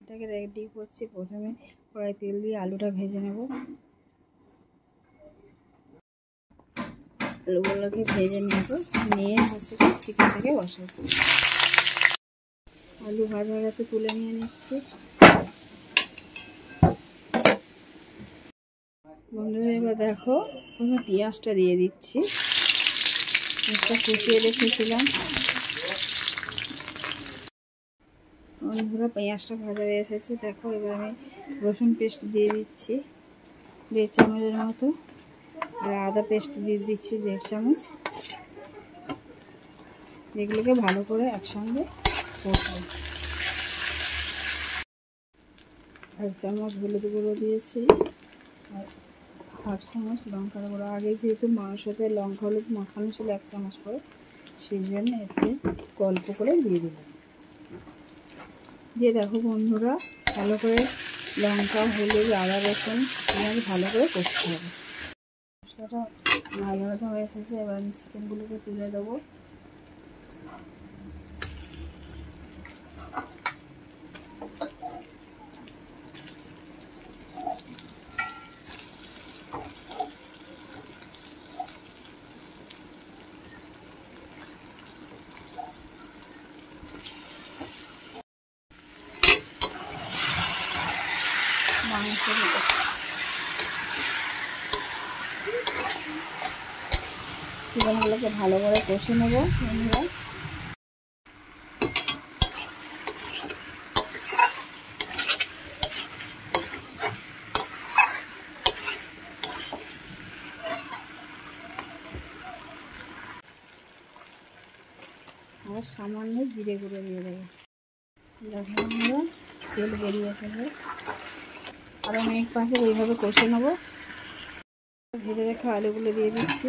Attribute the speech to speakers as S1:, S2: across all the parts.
S1: এটাকে রেডি করছি। প্রথমে কড়াই তেল দিয়ে আলুটা ভেজে নেব। আলুগুলোকে ভেজে নেব, নিয়ে হচ্ছে চিকেনটাকে বসাবো। আলু ভাজা হয়ে গেছে, তুলে নিয়ে নিচ্ছি। বন্ধুরা এবার দেখো, প্রথমে পেঁয়াজটা দিয়ে দিচ্ছি। পেঁয়াজটা কুচিয়ে রেখেছিলাম। বন্ধুরা পেঁয়াজটা ভাজা হয়ে এসেছে, দেখো। এবার আমি রসুন পেস্ট দিয়ে দিচ্ছি 1.5 চামচের মতো, আর আদা পেস্ট দিয়ে দিচ্ছি 1.5 চামচ। এগুলোকে ভালো করে একসঙ্গে কষবো। 1 চামচ হলুদ গুঁড়ো দিয়েছি, আর 1/2 চামচ লঙ্কার গুঁড়ো। আগে যেহেতু মাংসতে লঙ্কা হলুদ মাখানো ছিল 1 চামচ করে, সেই জন্য এতে অল্প করে দিয়ে দিলাম। দিয়ে দেখো বন্ধুরা, ভালো করে লঙ্কা হলুদ আদা রসুন পেঁয়াজ ভালো করে কষতে হবে। সেটা ভাজা ভাজা হয়ে এসেছে। এবার আমি চিকেনগুলোকে তুলে দেবো। চিকেনগুলোকে ভালো করে কষে নেব বন্ধুরা। আর সামান্য জিরে গুঁড়ো দিয়ে দেবো। দেখো বন্ধুরা, তেল বেরিয়ে এসেছে। আরও মিনিট 5 এইভাবে কষে নেবো। ভেজে রেখে আলুগুলো দিয়ে দিচ্ছি।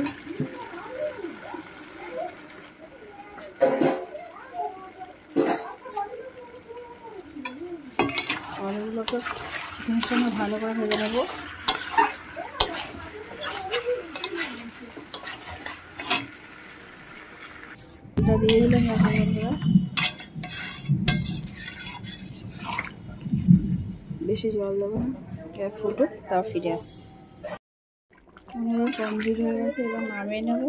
S1: আলুগুলোকে চিকেনের সঙ্গে ভালো করে ভেজে নেবো। এটা দিয়ে দিলাম বন্ধুরা। বেশি জল দেবো না, ফুটুক, তাও ফিরে আসছে। কমপ্লিট হয়ে গেছে, এবার নামিয়ে নেব।